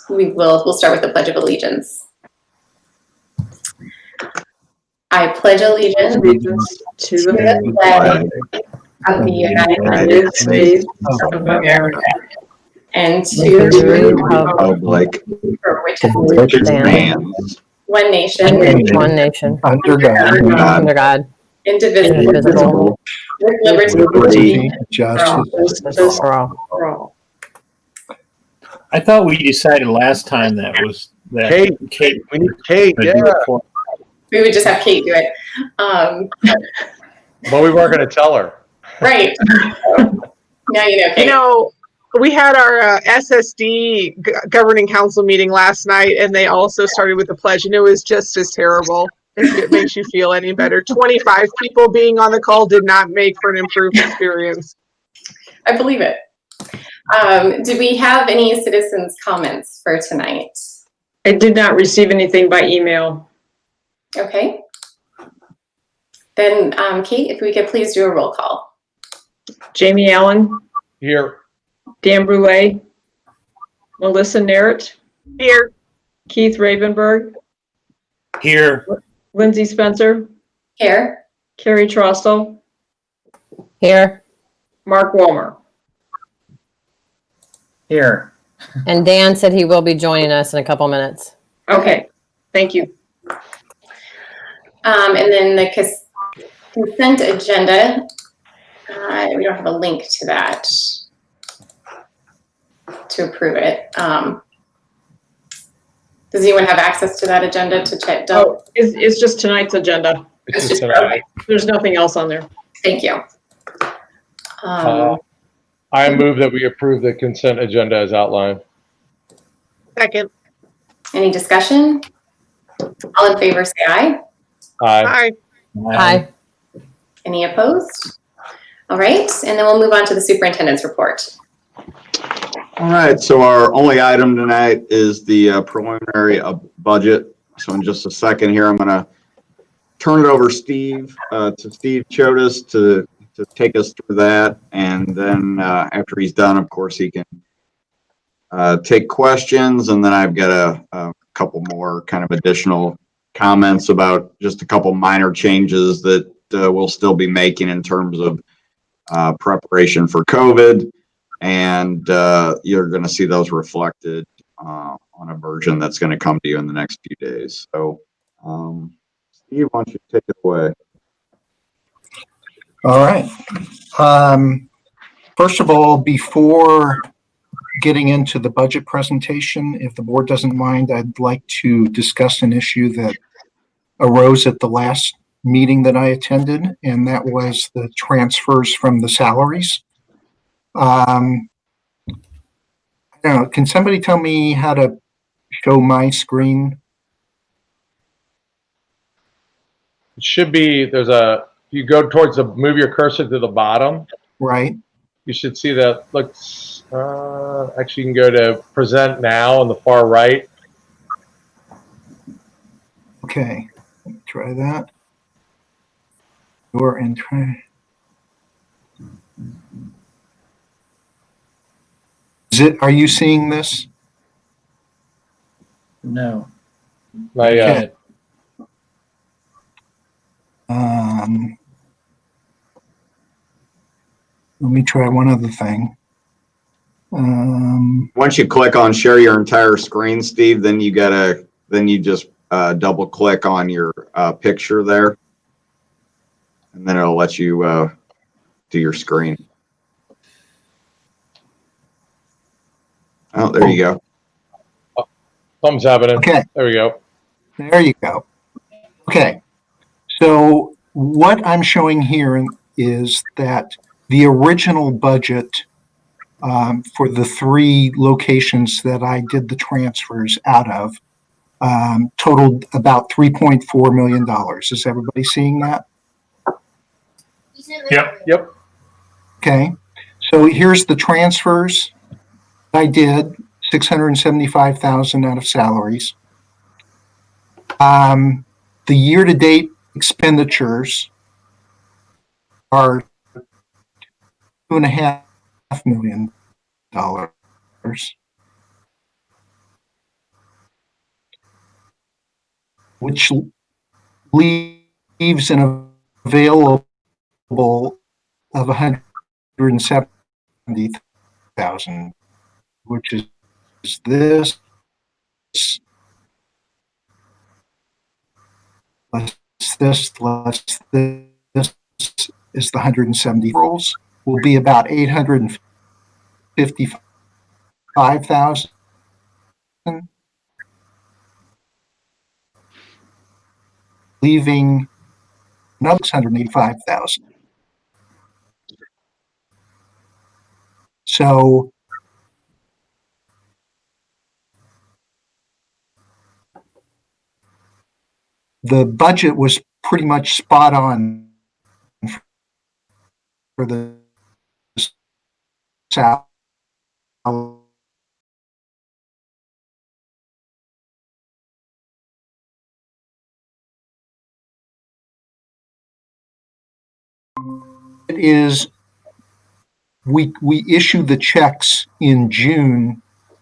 we'll start with the Pledge of Allegiance. I pledge allegiance to the flag of the United States of America and to the republic for which it stands, one nation, under God, indivisible, with liberty and justice for all. I thought we decided last time that Kate, we need Kate, yeah. We would just have Kate do it. But we weren't going to tell her. Right. Now you know, Kate. You know, we had our SSD governing council meeting last night, and they also started with the pledge, and it was just as terrible. If it makes you feel any better. 25 people being on the call did not make for an improved experience. I believe it. Do we have any citizens' comments for tonight? I did not receive anything by email. Okay. Then, Kate, if we could please do a roll call. Jamie Allen, Here. Dan Brule, Melissa Narrett, Here. Keith Ravenberg, here. Lindsay Spencer, Here. Carrie Trostel, here, Mark Walmer. Here. and Dan said he will be joining us in a couple minutes. Okay, thank you. And then the consent agenda, we don't have a link to that to approve it. Does anyone have access to that agenda to check? Oh, it's just tonight's agenda. It's just tonight. There's nothing else on there. Thank you. I move that we approve the consent agenda as outlined. Second. Any discussion? All in favor, say aye. Aye. Hi. Hi. Any opposed? All right, and then we'll move on to the superintendent's report. All right, so our only item tonight is the preliminary budget. So in just a second here, I'm going to turn it over to Steve Chodas to take us through that. And then after he's done, of course, he can take questions. And then I've got a couple more kind of additional comments about just a couple minor changes that we'll still be making in terms of preparation for COVID. And you're going to see those reflected on a version that's going to come to you in the next few days. So, Steve, why don't you take it away? All right. First of all, before getting into the budget presentation, if the board doesn't mind, I'd like to discuss an issue that arose at the last meeting that I attended, and that was the transfers from the salaries. I don't know, can somebody tell me how to show my screen? It should be, you go towards move your cursor to the bottom. Right. You should see that looks, actually you can go to present now on the far right. Okay, let me try that. Or and try. Are you seeing this? No. Not yet. Let me try one other thing. Once you click on share your entire screen, Steve, then you just double click on your picture there, and then it'll let you do your screen. Oh, there you go. Thumbs happening. Okay. There we go. There you go. Okay. So what I'm showing here is that the original budget for the 3 locations that I did the transfers out of totaled about $3.4 million. Is everybody seeing that? Yep. Okay. So here's the transfers I did, $675,000 out of salaries. The year-to-date expenditures are $2.5 million. which leaves an available of 170,000, which is this less this less this is the 170 rolls, will be about 855,000. Leaving another 685,000. So the budget was pretty much spot on for the salary. It is, we issue the checks in June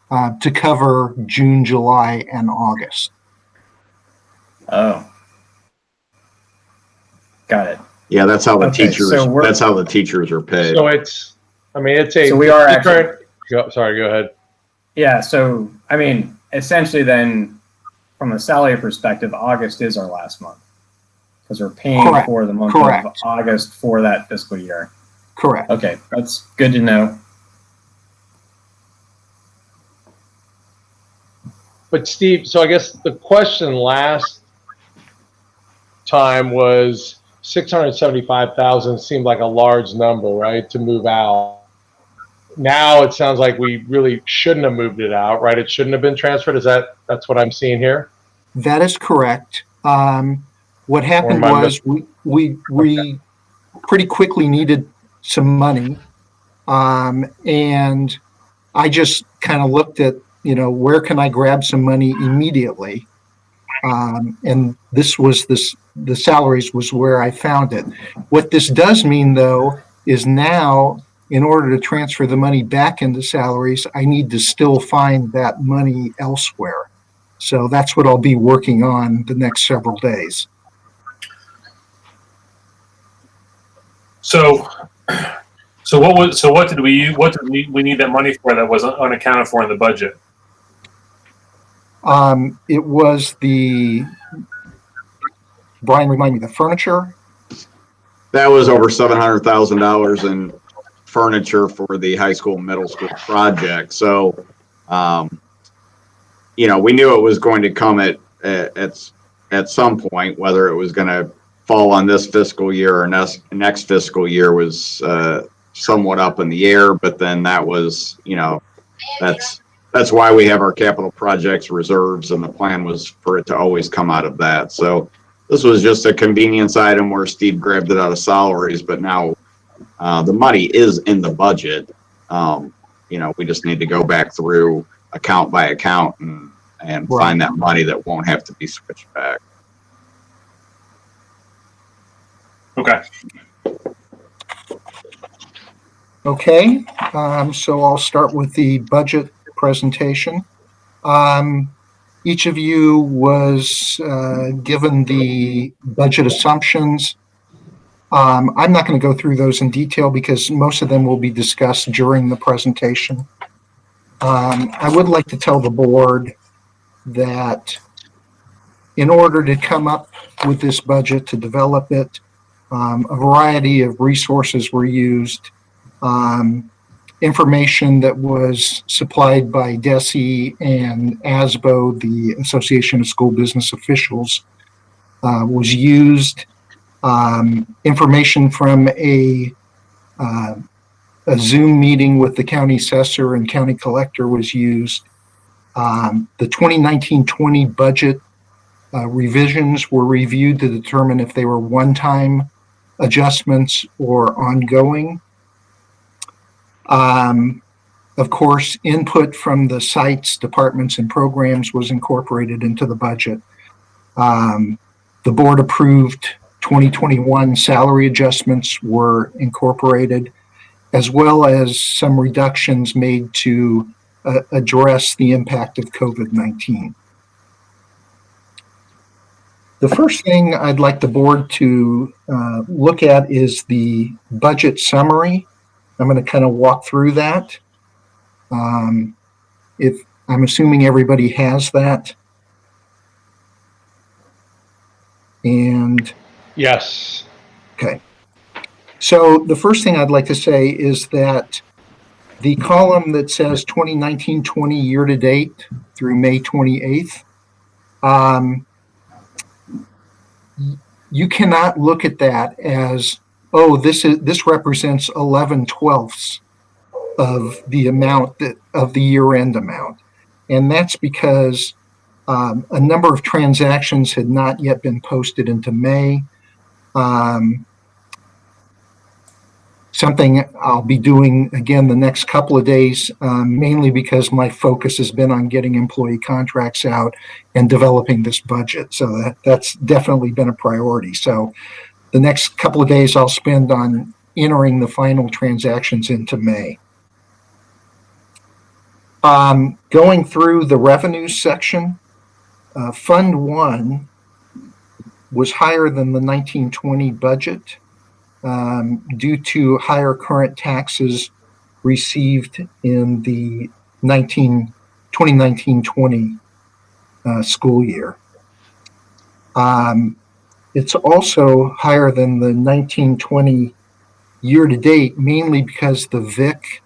to cover June, July, and August. Oh. Got it. Yeah, that's how the Okay, teachers, so we're- that's how the teachers are paid. So it's, I mean, it's a. So we are current- Sorry, go ahead. Yeah, so, I mean, essentially then, from a salary perspective, August is our last month. Because we're paying Correct. for the month Correct. of August for that fiscal year. Correct. Okay, that's good to know. But Steve, so I guess the question last time was 675,000 seemed like a large number, right, to move out. Now it sounds like we really shouldn't have moved it out, right? It shouldn't have been transferred. That's what I'm seeing here? That is correct. What happened Or am I was we pretty quickly needed some money. And I just kind of looked at, where can I grab some money immediately? And the salaries was where I found it. What this does mean, though, is now, in order to transfer the money back into salaries, I need to still find that money elsewhere. So that's what I'll be working on the next several days. So what did we need that money for that was unaccounted for in the budget? It was Brian, remind me, the furniture? That was over $700,000 in furniture for the high school, middle school project. So, we knew it was going to come at some point. Whether it was going to fall on this fiscal year or next fiscal year was somewhat up in the air. But then that was, that's why we have our capital projects reserves, and the plan was for it to always come out of that. So this was just a convenience item where Steve grabbed it out of salaries, but now the money is in the budget. We just need to go back through account by account and Right. find that money that won't have to be switched back. Okay. Okay, so I'll start with the budget presentation. Each of you was given the budget assumptions. I'm not going to go through those in detail because most of them will be discussed during the presentation. I would like to tell the board that in order to come up with this budget, to develop it, a variety of resources were used. Information that was supplied by DESE and ASBO, the Association of School Business Officials, was used. Information from a Zoom meeting with the county assessor and county collector was used. The 2019-20 budget revisions were reviewed to determine if they were one-time adjustments or ongoing. Of course, input from the sites, departments, and programs was incorporated into the budget. The board approved 2021 salary adjustments were incorporated, as well as some reductions made to address the impact of COVID-19. The first thing I'd like the board to look at is the budget summary. I'm going to kind of walk through that. If I'm assuming everybody has that. And Yes. okay. So the first thing I'd like to say is that the column that says 2019-20 year to date through May 28th, you cannot look at that as, oh, this represents 11/12 of the amount of the year-end amount. And that's because a number of transactions had not yet been posted into May. Something I'll be doing again the next couple of days, mainly because my focus has been on getting employee contracts out and developing this budget. So that's definitely been a priority. So the next couple of days I'll spend on entering the final transactions into May. Going through the revenues section, Fund 1 was higher than the 1920 budget due to higher current taxes received in the 2019-20 school year. It's also higher than the 1920 year to date, mainly because the VIC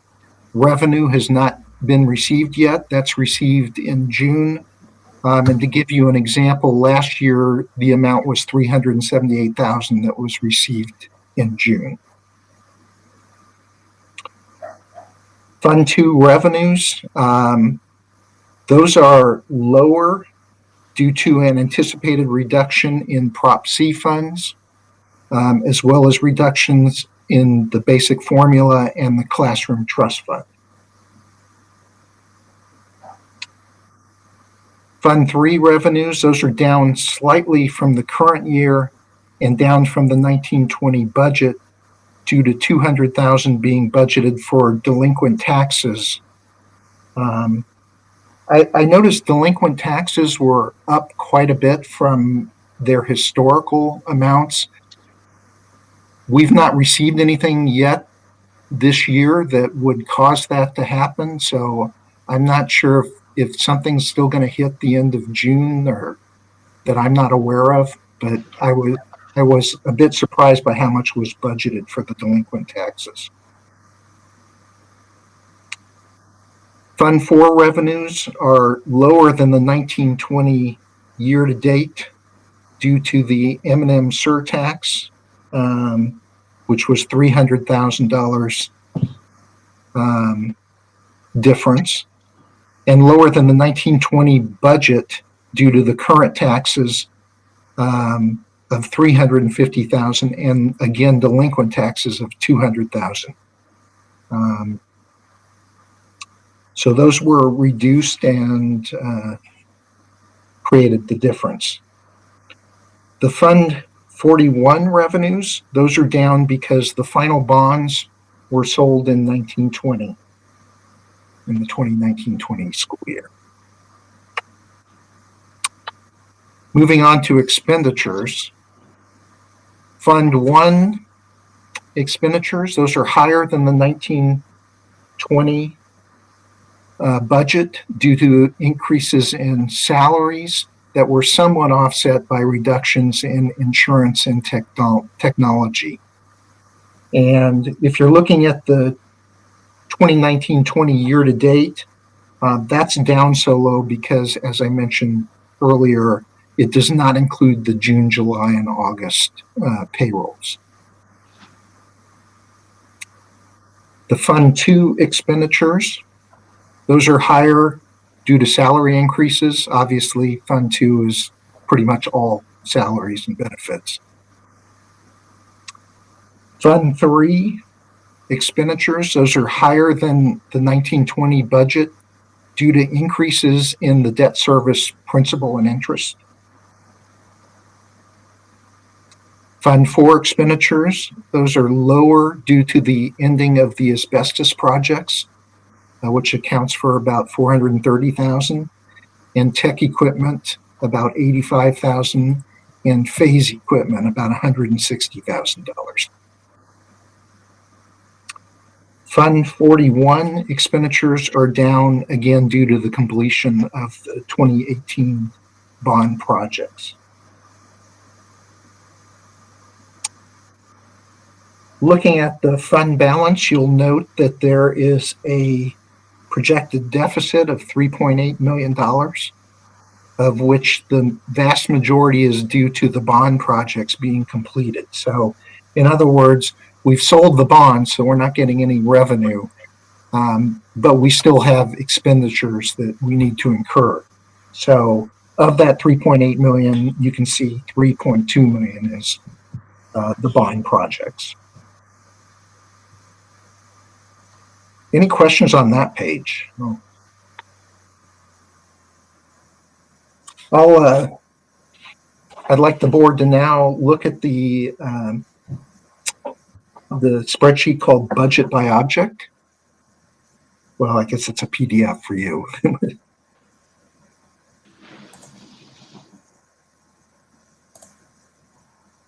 revenue has not been received yet. That's received in June. And to give you an example, last year the amount was $378,000 that was received in June. Fund 2 revenues, those are lower due to an anticipated reduction in Prop C funds, as well as reductions in the basic formula and the classroom trust fund. Fund 3 revenues, those are down slightly from the current year and down from the 1920 budget due to $200,000 being budgeted for delinquent taxes. I noticed delinquent taxes were up quite a bit from their historical amounts. We've not received anything yet this year that would cause that to happen, so I'm not sure if something's still going to hit the end of June or that I'm not aware of, but I was a bit surprised by how much was budgeted for the delinquent taxes. Fund 4 revenues are lower than the 1920 year to date due to the M&M surtax, which was $300,000 difference, and lower than the 1920 budget due to the current taxes of $350,000 and again delinquent taxes of $200,000. So those were reduced and created the difference. The Fund 41 revenues, those are down because the final bonds were sold in 1920, in the 2019-20 school year. Moving on to expenditures. Fund 1 expenditures, those are higher than the 1920 budget due to increases in salaries that were somewhat offset by reductions in insurance and technology. And if you're looking at the 2019-20 year to date, that's down so low because, as I mentioned earlier, it does not include the June, July, and August payrolls. The Fund 2 expenditures, those are higher due to salary increases. Obviously, Fund 2 is pretty much all salaries and benefits. Fund 3 expenditures, those are higher than the 1920 budget due to increases in the debt service principal and interest. Fund 4 expenditures, those are lower due to the ending of the asbestos projects, which accounts for about $430,000, and tech equipment, about $85,000, and phase equipment, about $160,000. Fund 41 expenditures are down again due to the completion of the 2018 bond projects. Looking at the fund balance, you'll note that there is a projected deficit of $3.8 million, of which the vast majority is due to the bond projects being completed. So, in other words, we've sold the bonds, so we're not getting any revenue, but we still have expenditures that we need to incur. So, of that 3.8 million, you can see 3.2 million is the bond projects. Any questions on that page? No. I'd like the board to now look at the spreadsheet called Budget by Object. Well, I guess it's a PDF for you.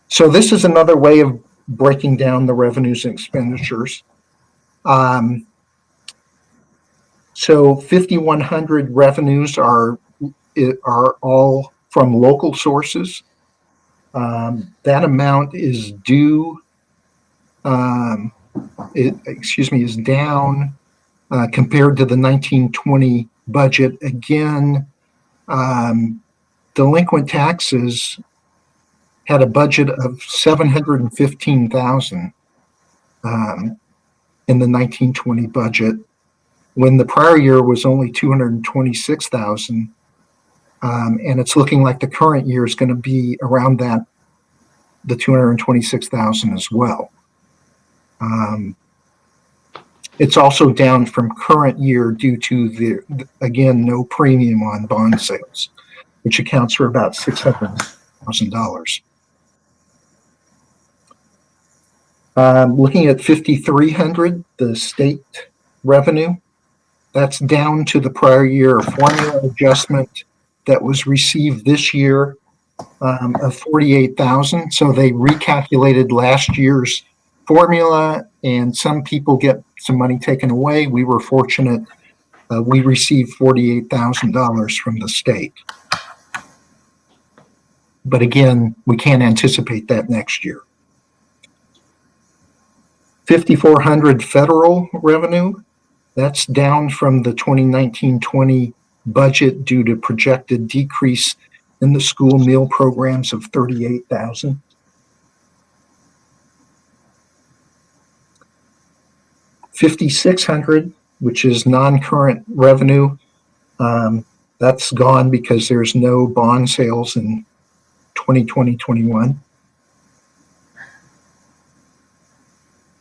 So this is another way of breaking down the revenues and expenditures. So 5,100 revenues are all from local sources. That amount is due, is down compared to the 1920 budget. Again, delinquent taxes had a budget of 715,000 in the 1920 budget, when the prior year was only 226,000. And it's looking like the current year is going to be around that, the 226,000 as well. It's also down from current year due to again, no premium on bond sales, which accounts for about $600,000. Looking at 5,300, the state revenue, that's down to the prior year formula adjustment that was received this year of 48,000. So they recalculated last year's formula, and some people get some money taken away. We were fortunate. We received $48,000 from the state. But again, we can't anticipate that next year. 5,400 federal revenue. That's down from the 2019-20 budget due to projected decrease in the school meal programs of 38,000. $5,600, which is non-current revenue, that's gone because there's no bond sales in 2020-21.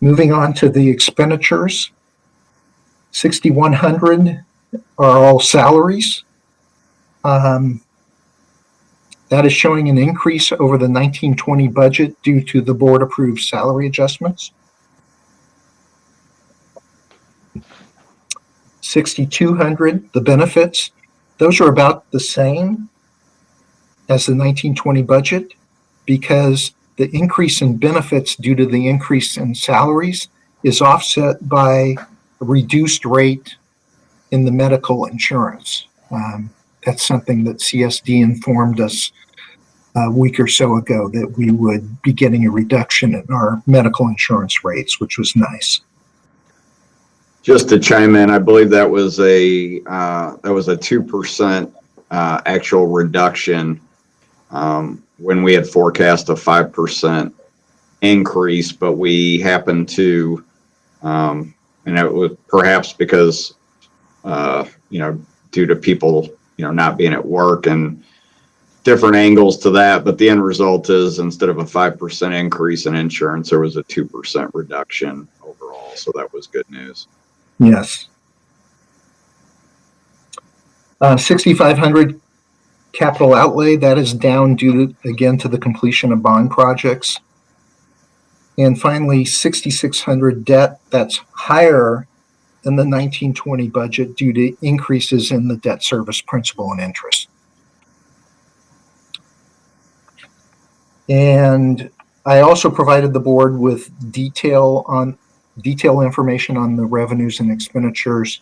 Moving on to the expenditures, 6,100 are all salaries. That is showing an increase over the 1920 budget due to the board approved salary adjustments. 6,200, the benefits, those are about the same as the 1920 budget because the increase in benefits due to the increase in salaries is offset by a reduced rate in the medical insurance. That's something that CSD informed us a week or so ago, that we would be getting a reduction in our medical insurance rates, which was nice. Just to chime in, I believe that was a 2% actual reduction when we had forecast a 5% increase, but we happened to, and it was perhaps because due to people not being at work and different angles to that, but the end result is instead of a 5% increase in insurance, there was a 2% reduction overall. So that was good news. Yes. 6,500 capital outlay, that is down due to, again, to the completion of bond projects. And finally, 6,600 debt, that's higher than the 1920 budget due to increases in the debt service principal and interest. And I also provided the board with detail information on the revenues and expenditures.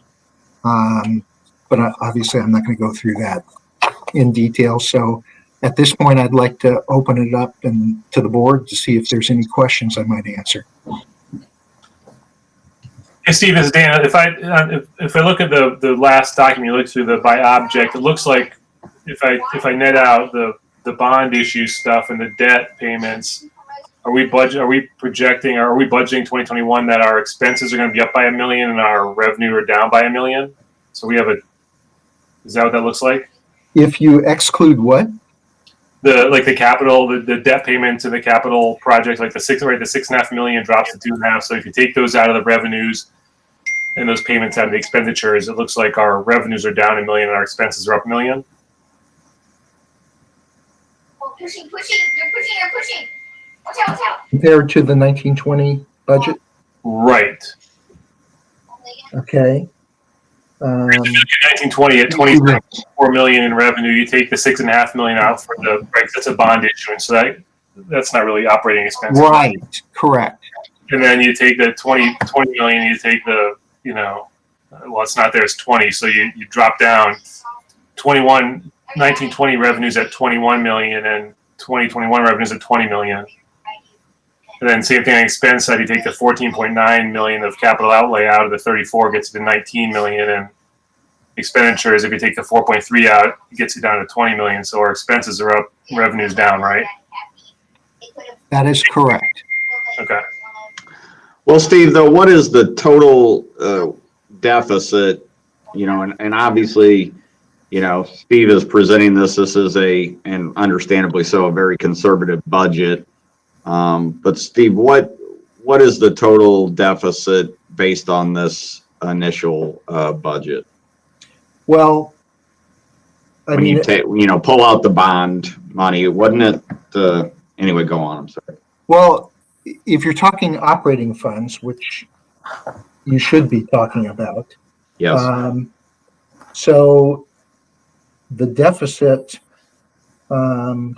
But obviously I'm not going to go through that in detail. So at this point, I'd like to open it up and to the board to see if there's any questions I might answer. Hey, Steve, this is Dan. If I look at the last document you looked through, the by object, it looks like if I net out the bond issue stuff and the debt payments, are we budgeting 2021 that our expenses are going to be up by $1 million and our revenue are down by $1 million? So we have is that what that looks like? If you exclude what? The capital, the debt payments and the capital projects, like the 6.5 million drops to 2.5. So if you take those out of the revenues and those payments out of the expenditures, it looks like our revenues are down $1 million and our expenses are up $1 million. Oh, pushing, you're pushing. Watch out. Compared to the 1920 budget? Right. Okay. 1920 at 24 million in revenue, you take the 6.5 million out for that's a bond issuance, so that's not really operating expenses. Right, correct. And then you take the 20 million, you take the, well, it's not there, it's 20, so you drop down 1920 revenues at 21 million and 2021 revenues at 20 million. And then same thing on the expense side, you take the 14.9 million of capital outlay out of the 34, gets you to 19 million, and expenditures, if you take the 4.3 out, it gets you down to 20 million. So our expenses are up, revenue's down, right? That is correct. Okay. Well, Steve, though, what is the total deficit? And obviously, Steve is presenting this is and understandably so, a very conservative budget. But Steve, what is the total deficit based on this initial budget? Well, When you pull out the bond money, wasn't it? Anyway, go on. I'm sorry. Well, if you're talking operating funds, which you should be talking about, Yes. So the deficit for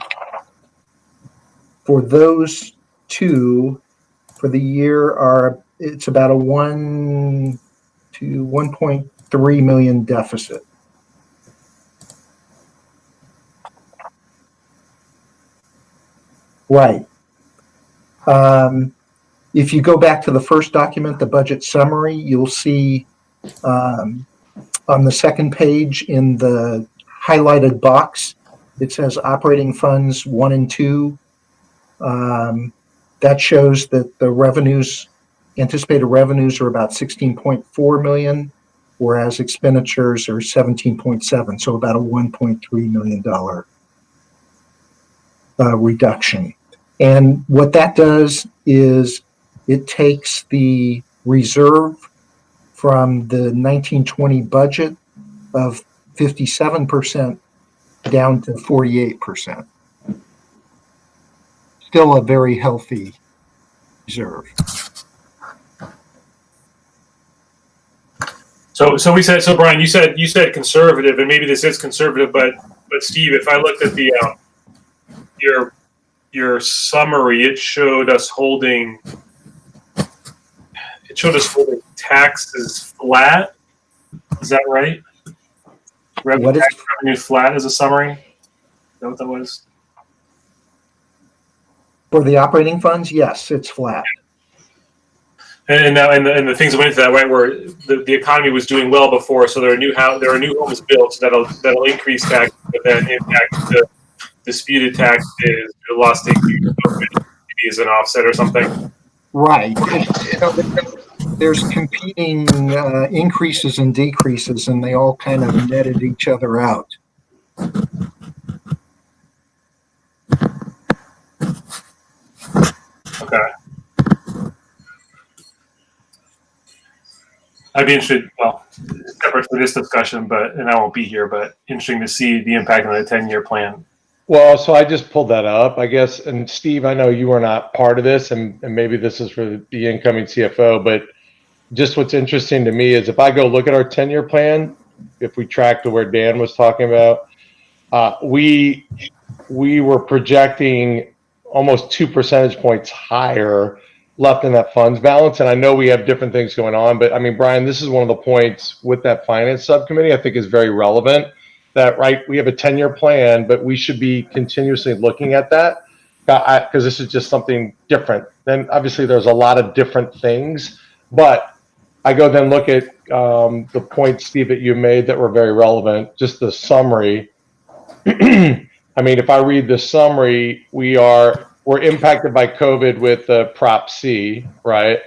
those two for the year it's about a 1 to 1.3 million deficit. Right. If you go back to the first document, the budget summary, you'll see on the second page in the highlighted box, it says operating funds 1 and 2. That shows that the anticipated revenues are about 16.4 million, whereas expenditures are 17.7, so about a $1.3 million reduction. And what that does is it takes the reserve from the 1920 budget of 57% down to 48%. Still a very healthy reserve. So Brian, you said conservative, and maybe this is conservative, but Steve, if I looked at the your summary, it showed us holding taxes flat. Is that right? Revenue flat as a summary? Is that what that was? For the operating funds, yes, it's flat. And the things that went into that, right, where the economy was doing well before, so there are new homes built, so that'll increase tax, but then impact the disputed taxes, the lost income maybe as an offset or something. Right. There's competing increases and decreases, and they all kind of netted each other out. Okay. I'd be interested, well, separate for this discussion, and I won't be here, but interesting to see the impact on the 10-year plan. Well, so I just pulled that up, I guess. And Steve, I know you were not part of this, and maybe this is for the incoming CFO, but just what's interesting to me is if I go look at our 10-year plan, if we track to where Dan was talking about, we were projecting almost 2 percentage points higher left in that funds balance. And I know we have different things going on, but I mean, Brian, this is one of the points with that finance subcommittee I think is very relevant, that, right, we have a 10-year plan, but we should be continuously looking at that, because this is just something different. Then obviously there's a lot of different things, but I go then look at the points, Steve, that you made that were very relevant, just the summary. I mean, if I read the summary, we're impacted by COVID with Prop C, right?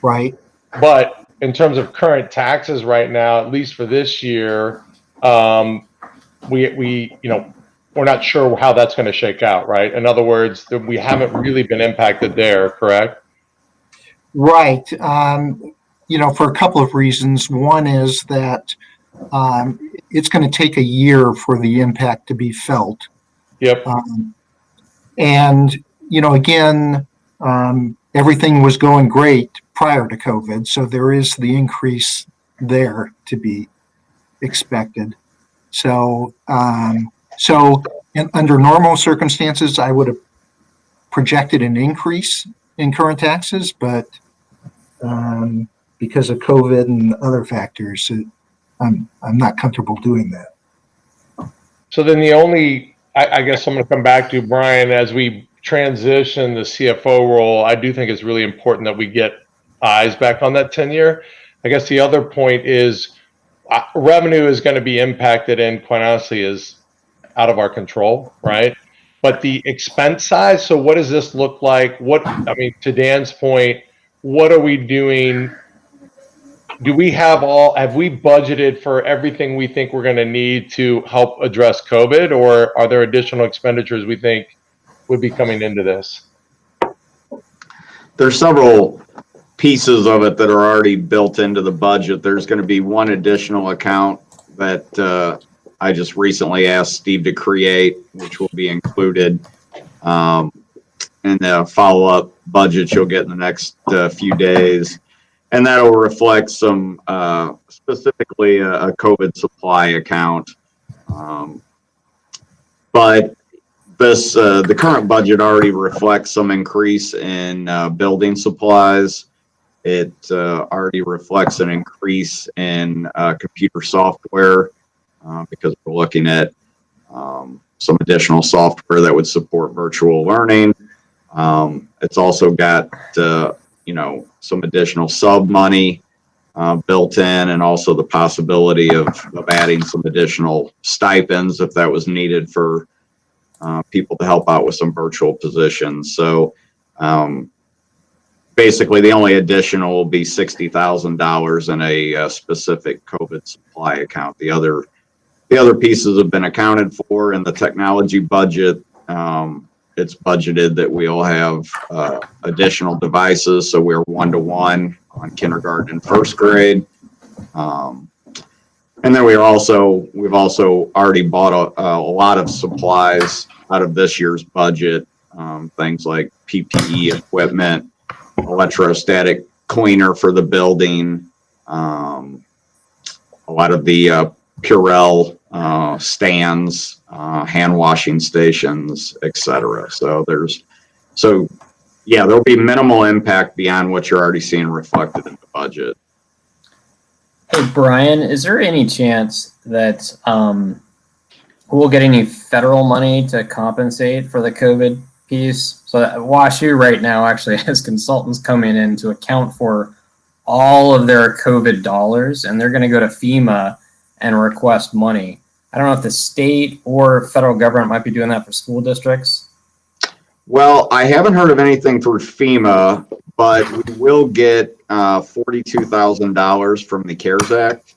Right. But in terms of current taxes right now, at least for this year, we we're not sure how that's going to shake out, right? In other words, we haven't really been impacted there, correct? Right. For a couple of reasons. One is that it's going to take a year for the impact to be felt. Yep. And, again, everything was going great prior to COVID. So there is the increase there to be expected. So, under normal circumstances, I would have projected an increase in current taxes, but because of COVID and other factors, I'm not comfortable doing that. So then I guess I'm going to come back to Brian, as we transition the CFO role. I do think it's really important that we get eyes back on that 10-year. I guess the other point is revenue is going to be impacted, and quite honestly is out of our control, right? But the expense side, so what does this look like? To Dan's point, what are we doing? Have we budgeted for everything we think we're going to need to help address COVID, or are there additional expenditures we think would be coming into this? There's several pieces of it that are already built into the budget. There's going to be one additional account that I just recently asked Steve to create, which will be included in the follow-up budget you'll get in the next few days. And that'll reflect some, specifically a COVID supply account. But the current budget already reflects some increase in building supplies. It already reflects an increase in computer software because we're looking at some additional software that would support virtual learning. It's also got some additional sub money built in, and also the possibility of adding some additional stipends if that was needed for people to help out with some virtual positions. So basically the only additional will be $60,000 in a specific COVID supply account. The other pieces have been accounted for in the technology budget. It's budgeted that we'll have additional devices, so we're 1-to-1 on kindergarten and first grade. And then we've also already bought a lot of supplies out of this year's budget, things like PPE equipment, electrostatic cleaner for the building, a lot of the Purell stands, hand washing stations, etc. So there'll be minimal impact beyond what you're already seeing reflected in the budget. Hey, Brian, is there any chance that we'll get any federal money to compensate for the COVID piece? So that WashU right now actually has consultants coming in to account for all of their COVID dollars, and they're going to go to FEMA and request money. I don't know if the state or federal government might be doing that for school districts. Well, I haven't heard of anything for FEMA, but we will get $42,000 from the CARES Act,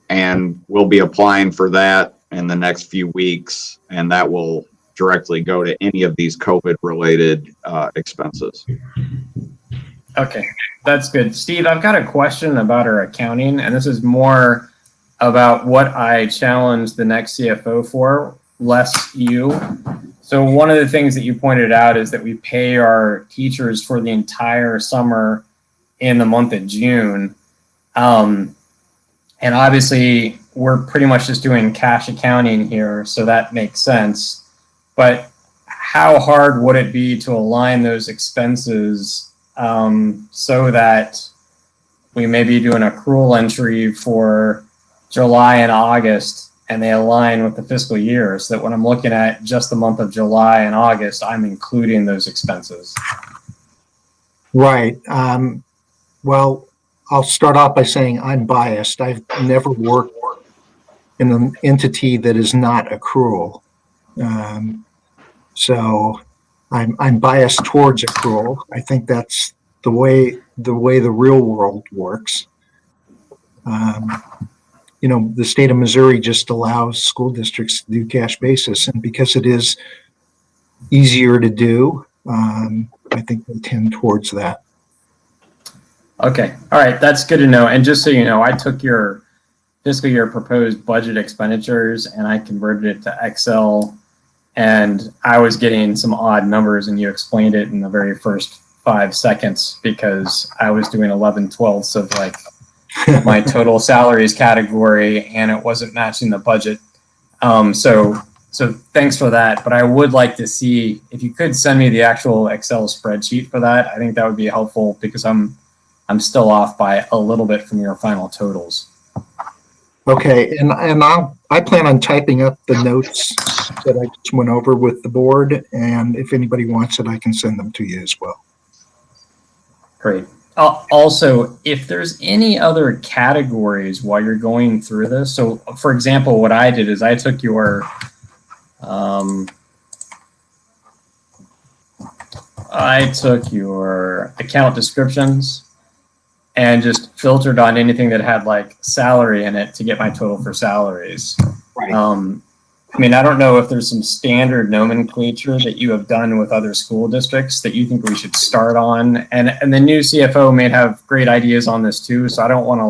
and we'll be applying for that in the next few weeks, and that will directly go to any of these COVID-related expenses. Okay, that's good. Steve, I've got a question about our accounting, and this is more about what I challenge the next CFO for, less you. So one of the things that you pointed out is that we pay our teachers for the entire summer in the month of June. And obviously we're pretty much just doing cash accounting here, so that makes sense. But how hard would it be to align those expenses so that we maybe do an accrual entry for July and August, and they align with the fiscal year, so that when I'm looking at just the month of July and August, I'm including those expenses. Right. Well, I'll start off by saying I'm biased. I've never worked in an entity that is not accrual. So I'm biased towards accrual. I think that's the way the real world works. The state of Missouri just allows school districts to do cash basis, and because it is easier to do, I think they tend towards that. Okay, all right, that's good to know. And just so you know, I took your fiscal year proposed budget expenditures and I converted it to Excel, and I was getting some odd numbers, and you explained it in the very first 5 seconds because I was doing 11/12 of like my total salaries category, and it wasn't matching the budget. So thanks for that. But I would like to see if you could send me the actual Excel spreadsheet for that. I think that would be helpful because I'm still off by a little bit from your final totals. Okay, and I plan on typing up the notes that I just went over with the board, and if anybody wants it, I can send them to you as well. Great. Also, if there's any other categories while you're going through this, so for example, what I did is I took your account descriptions and just filtered on anything that had like salary in it to get my total for salaries. Right. I mean, I don't know if there's some standard nomenclature that you have done with other school districts that you think we should start on. And the new CFO may have great ideas on this too. So I don't want to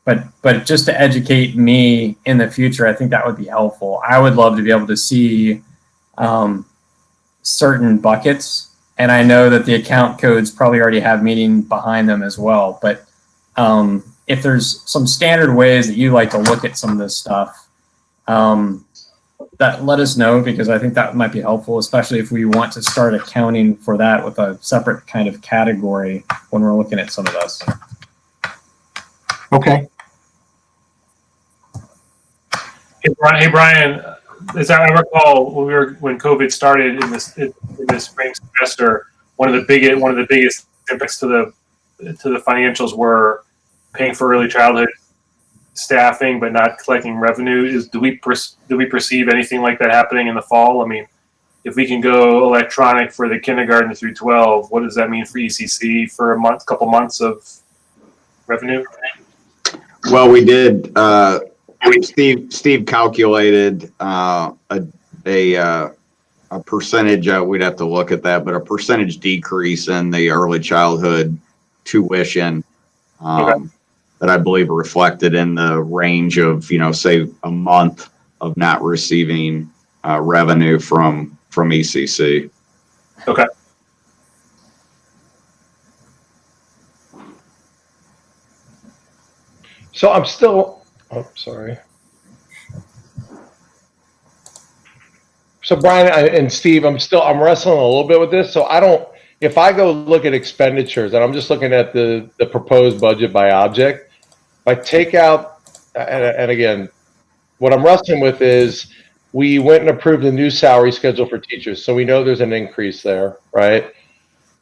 but just to educate me in the future, I think that would be helpful. I would love to be able to see certain buckets. And I know that the account codes probably already have meaning behind them as well. But if there's some standard ways that you like to look at some of this stuff, that let us know, because I think that might be helpful, especially if we want to start accounting for that with a separate kind of category when we're looking at some of this. Okay. Hey Brian, as I recall, when COVID started in this spring semester, one of the biggest impacts to the financials were paying for early childhood staffing but not collecting revenue. Do we perceive anything like that happening in the fall? I mean, if we can go electronic for the kindergarten through 12, what does that mean for ECC for a couple months of revenue? Well, we did. Steve calculated a percentage. We'd have to look at that, but a percentage decrease in the early childhood tuition. Okay. That I believe reflected in the range of, say a month of not receiving revenue from ECC. Okay. So I'm still, sorry. So Brian and Steve, I'm wrestling a little bit with this. So if I go look at expenditures, and I'm just looking at the proposed budget by object, if I take out, and again, what I'm wrestling with is we went and approved a new salary schedule for teachers. So we know there's an increase there, right?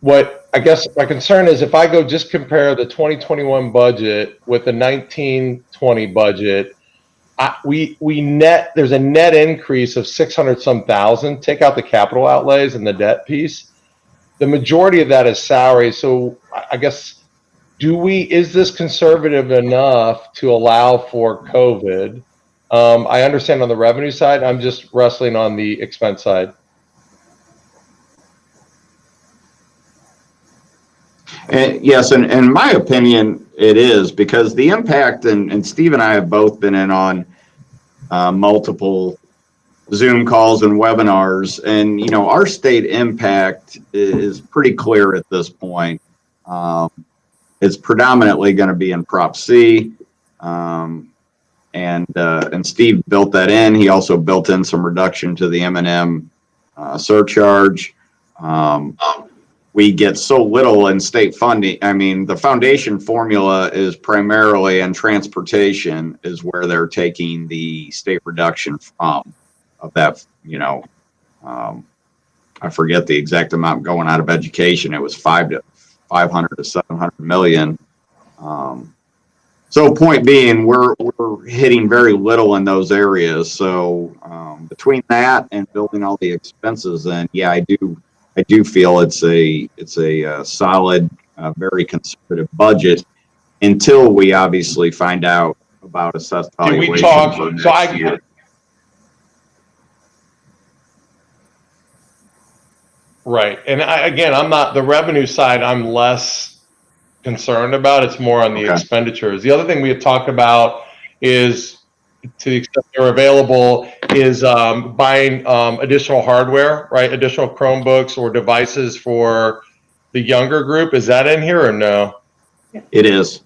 What I guess my concern is if I go just compare the 2021 budget with the 1920 budget, there's a net increase of 600 some thousand. Take out the capital outlays and the debt piece. The majority of that is salary. So I guess, is this conservative enough to allow for COVID? I understand on the revenue side, I'm just wrestling on the expense side. And yes, and in my opinion, it is, because the impact, and Steve and I have both been in on multiple Zoom calls and webinars, and our state impact is pretty clear at this point. It's predominantly going to be in Prop C, and Steve built that in. He also built in some reduction to the M&M surcharge. We get so little in state funding. I mean, the foundation formula is primarily, and transportation is where they're taking the state reduction from of that, I forget the exact amount going out of education. It was 500 to 700 million. So point being, we're hitting very little in those areas. So between that and building all the expenses, then yeah, I do feel it's a solid, very conservative budget until we obviously find out about assessed Can we valuation talk? for So next year. Right. And again, I'm not the revenue side. I'm less concerned about. It's more on the Okay. expenditures. The other thing we had talked about is, to the extent they're available, is buying additional hardware, right? Additional Chromebooks or devices for the younger group. Is that in here or no? It is.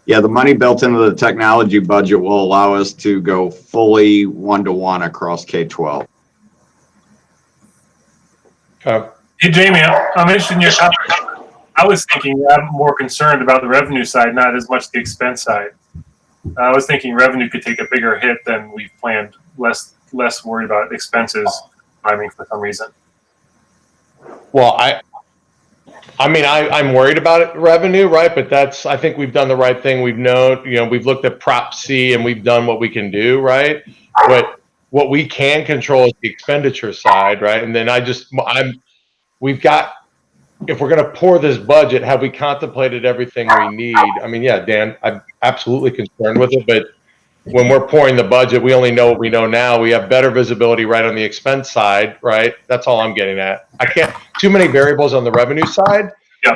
Yeah, the money built into the technology budget will allow us to go fully one-to-one across K-12. Okay. Hey, Jamie, I'm interested in your comment. I was thinking I'm more concerned about the revenue side, not as much the expense side. I was thinking revenue could take a bigger hit than we've planned, less worried about expenses climbing for some reason. Well, I'm worried about it, revenue, right? But I think we've done the right thing. We've known, we've looked at Prop C and we've done what we can do, right? What we can control is the expenditure side, right? And then we've got, if we're going to pour this budget, have we contemplated everything we need? I mean, yeah, Dan, I'm absolutely concerned with it, but when we're pouring the budget, we only know what we know now. We have better visibility right on the expense side, right? That's all I'm getting at. I can't, too many variables on the revenue side. Yeah.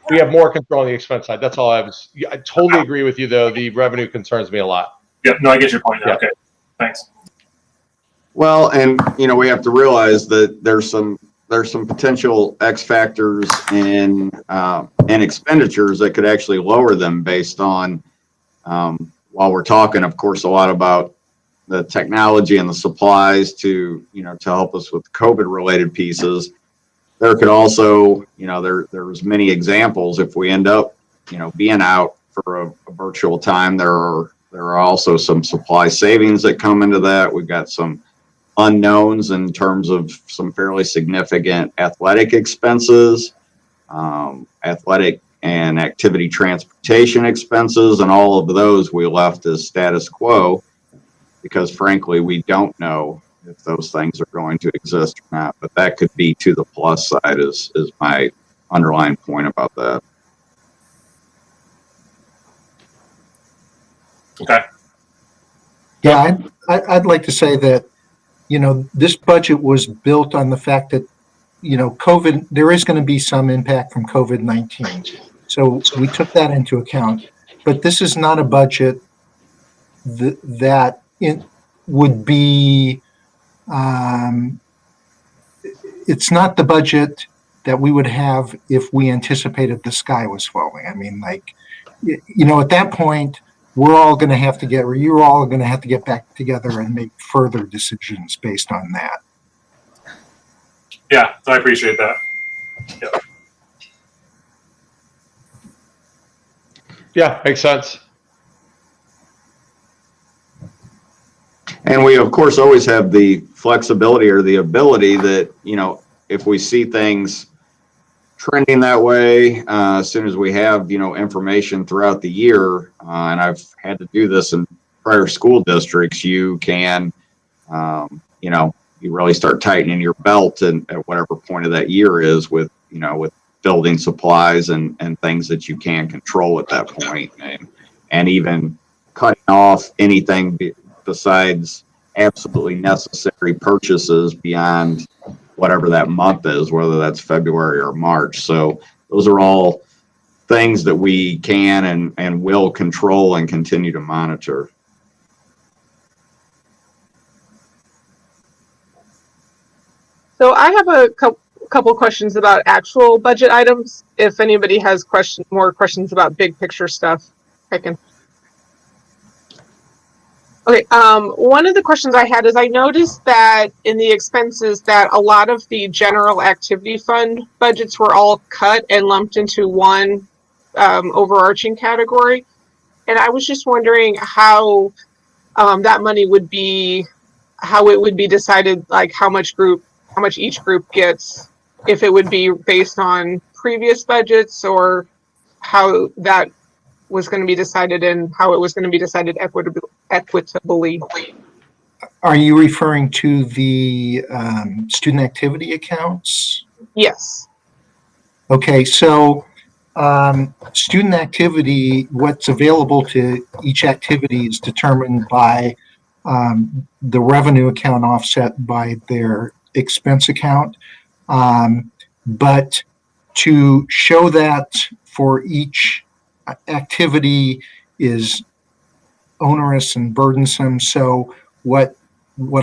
We have more control on the expense side. That's all I totally agree with you though. The revenue concerns me a lot. Yep. No, I get your point now. Yeah. Okay. Thanks. Well, and we have to realize that there's some potential X factors and expenditures that could actually lower them based on, while we're talking, of course, a lot about the technology and the supplies to help us with COVID related pieces. There could also, there's many examples if we end up, being out for a virtual time, there are also some supply savings that come into that. We've got some unknowns in terms of some fairly significant athletic expenses, athletic and activity transportation expenses, and all of those we left as status quo because frankly, we don't know if those things are going to exist or not, but that could be to the plus side is my underlying point about that. Okay. Yeah, I'd like to say that, this budget was built on the fact that, COVID, there is going to be some impact from COVID-19. So we took that into account, but this is not a budget that it would be, it's not the budget that we would have if we anticipated the sky was falling. I mean, at that point, you're all going to have to get back together and make further decisions based on that. Yeah, I appreciate that. Yep. Yeah, makes sense. And we, of course, always have the flexibility or the ability that, if we see things trending that way, as soon as we have, information throughout the year, and I've had to do this in prior school districts, you can, you really start tightening your belt and at whatever point of that year is with, with building supplies and things that you can control at that point, and even cutting off anything besides absolutely necessary purchases beyond whatever that month is, whether that's February or March. So those are all things that we can and will control and continue to monitor. So I have a couple questions about actual budget items. If anybody has more questions about big picture stuff, I can. Okay, one of the questions I had is I noticed that in the expenses that a lot of the general activity fund budgets were all cut and lumped into one overarching category. And I was just wondering how that money would be, how it would be decided, like how much each group gets, if it would be based on previous budgets or how that was going to be decided and how it was going to be decided equitably. Are you referring to the student activity accounts? Yes. Okay, so student activity, what's available to each activity is determined by the revenue account offset by their expense account. But to show that for each activity is onerous and burdensome. So what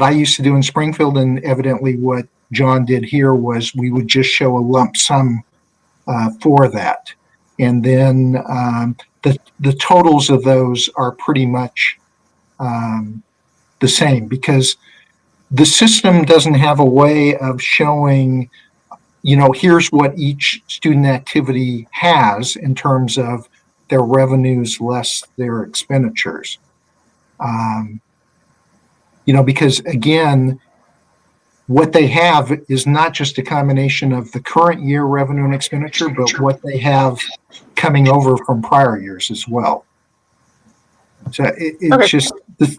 I used to do in Springfield, and evidently what John did here, was we would just show a lump sum for that. And then the totals of those are pretty much the same, because the system doesn't have a way of showing, here's what each student activity has in terms of their revenues less their expenditures. Because again, what they have is not just a combination of the current year revenue and expenditure, but what they have coming over from prior years as well. So it's just the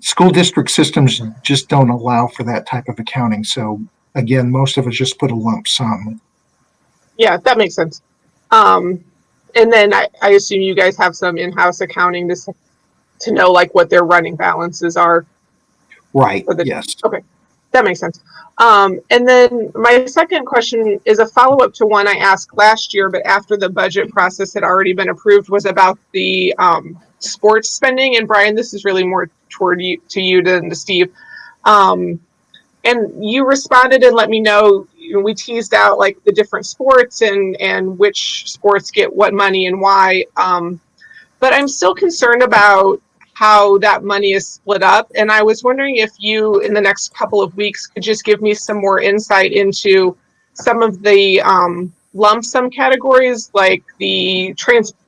school district systems just don't allow for that type of accounting. So again, most of us just put a lump sum. Yeah, that makes sense. And then I assume you guys have some in-house accounting to know like what their running balances are. Right. Yes. Okay, that makes sense. And then my second question is a follow-up to one I asked last year, but after the budget process had already been approved, was about the sports spending. And Brian, this is really more toward you than to Steve. And you responded and let me know, we teased out like the different sports and which sports get what money and why. But I'm still concerned about how that money is split up. And I was wondering if you, in the next couple of weeks, could just give me some more insight into some of the lump sum categories, like the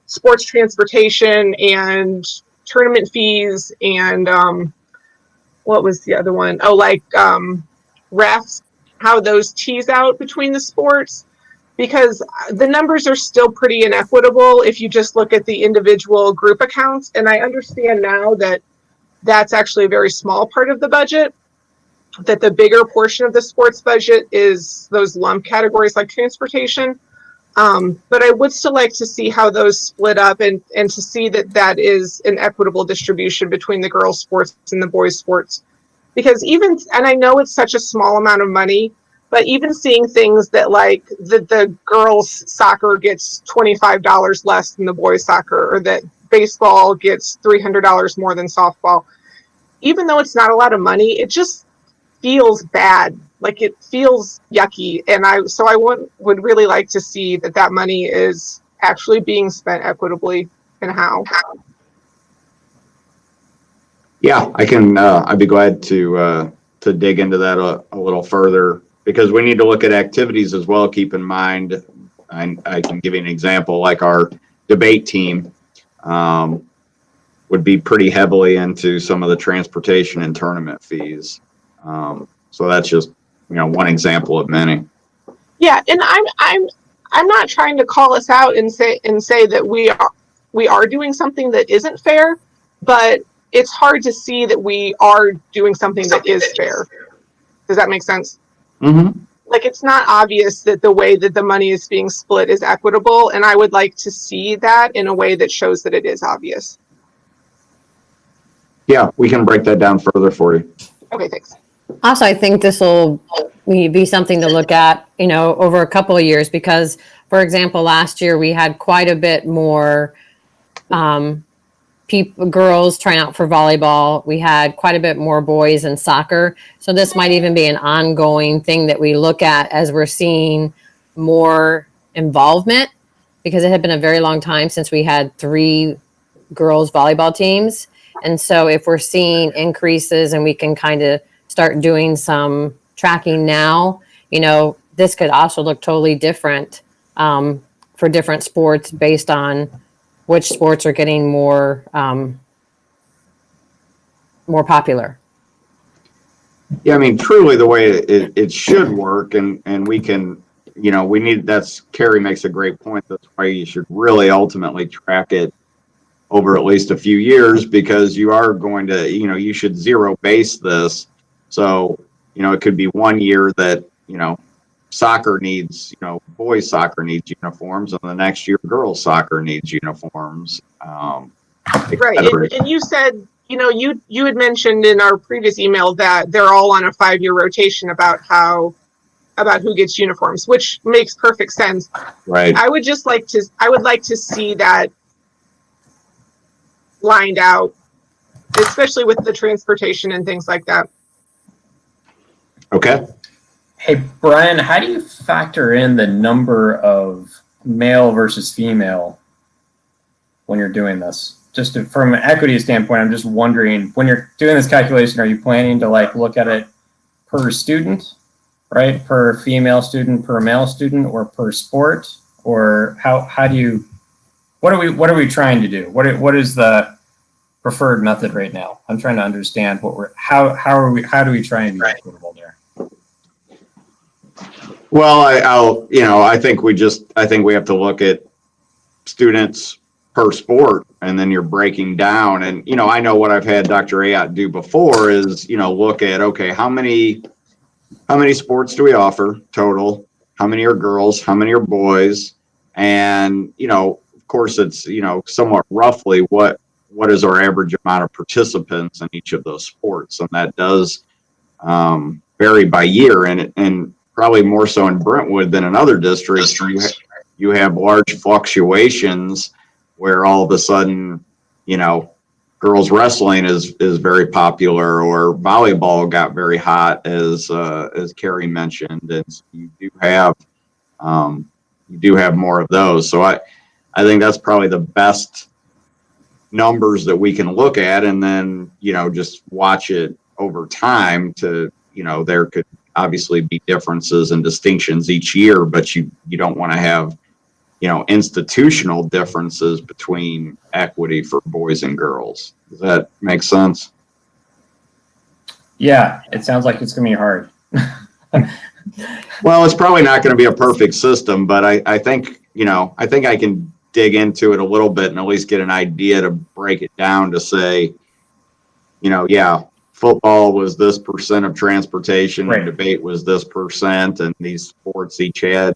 sports transportation and tournament fees and what was the other one? Oh, like refs, how those tease out between the sports. Because the numbers are still pretty inequitable if you just look at the individual group accounts. And I understand now that that's actually a very small part of the budget, that the bigger portion of the sports budget is those lump categories like transportation. But I would still like to see how those split up and to see that is an equitable distribution between the girls' sports and the boys' sports. Because and I know it's such a small amount of money, but even seeing things that like the girls' soccer gets $25 less than the boys' soccer, or that baseball gets $300 more than softball, even though it's not a lot of money, it just feels bad. Like it feels yucky. And I would really like to see that money is actually being spent equitably and how. Yeah, I can, I'd be glad to dig into that a little further, because we need to look at activities as well. Keep in mind, I can give you an example, like our debate team would be pretty heavily into some of the transportation and tournament fees. So that's just, one example of many. Yeah, and I'm not trying to call us out and say that we are doing something that isn't fair, but it's hard to see that we are doing something that is fair. Does that make sense? Mm-hmm. Like, it's not obvious that the way that the money is being split is equitable, and I would like to see that in a way that shows that it is obvious. Yeah, we can break that down further for you. Okay, thanks. Also, I think this will be something to look at, over a couple of years, because, for example, last year we had quite a bit more girls trying out for volleyball. We had quite a bit more boys in soccer. So this might even be an ongoing thing that we look at as we're seeing more involvement, because it had been a very long time since we had 3 girls volleyball teams. And so if we're seeing increases and we can kind of start doing some tracking now, this could also look totally different for different sports based on which sports are getting more popular. Yeah, I mean, truly the way it should work, and we can, Carrie makes a great point. That's why you should really ultimately track it over at least a few years, because you are going to, you should zero base this. So, it could be 1 year that, soccer needs, boys soccer needs uniforms, and the next year girls soccer needs uniforms. Right, and you said, you had mentioned in our previous email that they're all on a 5-year rotation about who gets uniforms, which makes perfect sense. Right. I would like to see that lined out, especially with the transportation and things like that. Okay. Hey, Brian, how do you factor in the number of male versus female when you're doing this? Just from an equity standpoint, I'm just wondering, when you're doing this calculation, are you planning to look at it per student, right? Per female student, per male student, or per sport? Or how do you, what are we trying to do? What is the preferred method right now? I'm trying to understand how do we try and be equitable there? Well, I think we have to look at students per sport, and then you're breaking down. And, I know what I've had Dr. Ayotte do before is, look at, okay, how many sports do we offer total? How many are girls? How many are boys? And, of course it's, somewhat roughly what is our average amount of participants in each of those sports. And that does vary by year, and probably more so in Brentwood than in other districts. You have large fluctuations where all of a sudden, girls wrestling is very popular, or volleyball got very hot, as Carrie mentioned, and so you do have more of those. So I think that's probably the best numbers that we can look at, and then just watch it over time. To there could obviously be differences and distinctions each year, but you don't want to have institutional differences between equity for boys and girls. Does that make sense? Yeah, it sounds like it's gonna be hard. Well, it's probably not going to be a perfect system, but I think I can dig into it a little bit and at least get an idea to break it down to say, football was this percent of transportation, right, and debate was this percent, and these sports each had,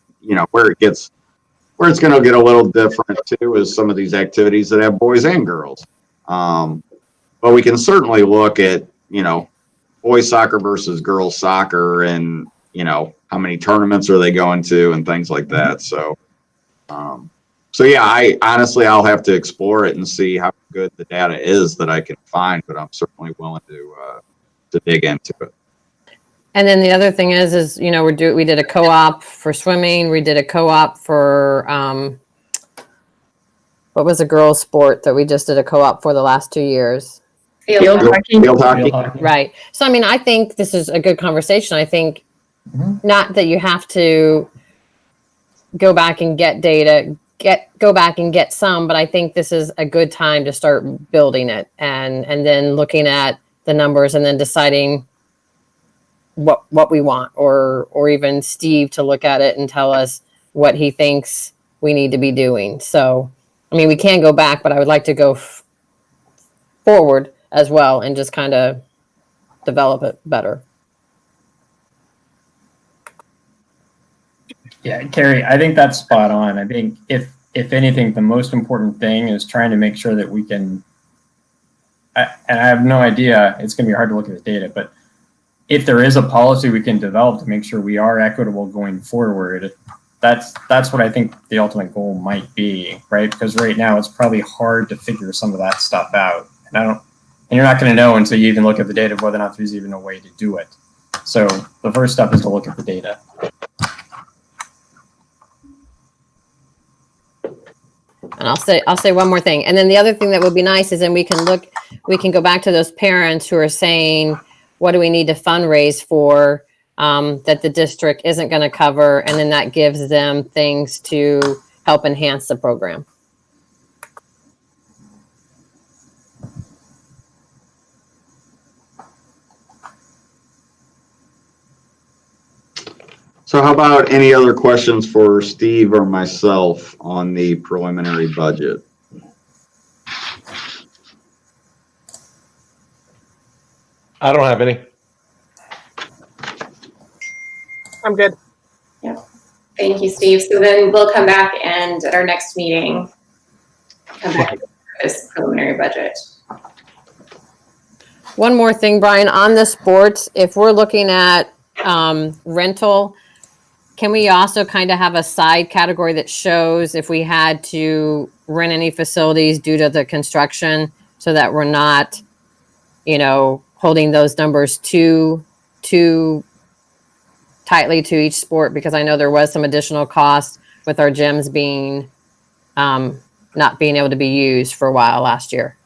where it's going to get a little different too is some of these activities that have boys and girls. But we can certainly look at, boys soccer versus girls soccer, and, how many tournaments are they going to and things like that. So yeah, I'll have to explore it and see how good the data is that I can find, but I'm certainly willing to dig into it. And then the other thing is we did a co-op for swimming. We did a co-op for what was a girls' sport that we just did a co-op for the last 2 years? Field hockey. Field hockey. Right. So, I think this is a good conversation. I think not that you have to go back and get data, go back and get some, but I think this is a good time to start building it and then looking at the numbers and then deciding what we want, or even Steve to look at it and tell us what he thinks we need to be doing. So, we can go back, but I would like to go forward as well and just kind of develop it better. Yeah, Carrie, I think that's spot on. I think if anything, the most important thing is trying to make sure that we can, and I have no idea, it's going to be hard to look at the data, but if there is a policy we can develop to make sure we are equitable going forward, that's what I think the ultimate goal might be, right? Because right now it's probably hard to figure some of that stuff out. And you're not going to know until you even look at the data whether or not there's even a way to do it. So the first step is to look at the data. And I'll say one more thing. And then the other thing that would be nice is then we can go back to those parents who are saying, what do we need to fundraise for, that the district isn't going to cover? And then that gives them things to help enhance the program. So how about any other questions for Steve or myself on the preliminary budget? I don't have any. I'm good. Thank you, Steve. So then we'll come back and at our next meeting, come back to this preliminary budget. One more thing, Brian, on the sports, if we're looking at rental, can we also kind of have a side category that shows if we had to rent any facilities due to the construction, so that we're not, holding those numbers too tightly to each sport? Because I know there was some additional cost with our gyms being not being able to be used for a while last year.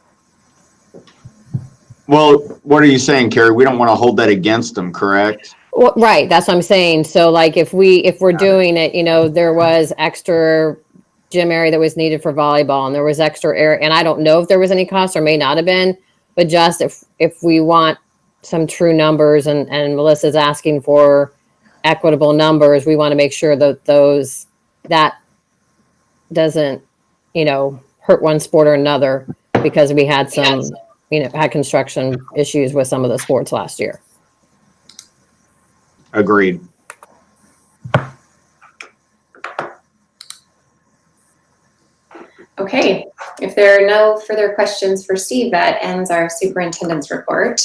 Well, what are you saying, Carrie? We don't want to hold that against them, correct? Well, right, that's what I'm saying. So like if we're doing it, there was extra gym area that was needed for volleyball, and there was extra area, and I don't know if there was any cost or may not have been, but just if we want some true numbers, and Melissa's asking for equitable numbers, we want to make sure that that doesn't, hurt one sport or another, because we had some, had construction issues with some of the sports last year. Agreed. Okay, if there are no further questions for Steve, that ends our superintendent's report.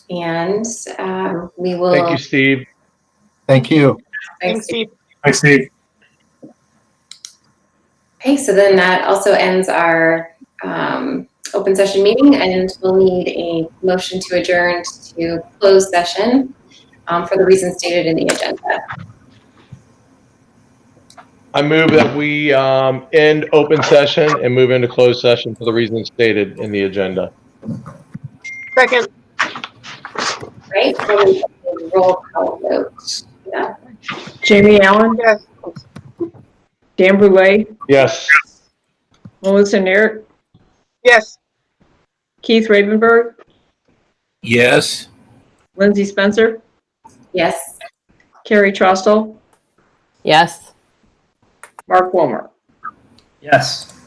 And we will. Thank you, Steve. Thank you. Thanks, Steve. Thanks, Steve. Okay, so then that also ends our open session meeting, and we'll need a motion to adjourn to closed session for the reasons stated in the agenda. I move that we end open session and move into closed session for the reasons stated in the agenda. Second. Right, so we roll call vote. Yeah. Jamie Allen, Yes. Dan Boulay, Yes. Melissa Naird, Yes. Keith Ravenberg, Yes. Lindsay Spencer, Yes. Carrie Trostel, Yes. Mark Wilmer. Yes.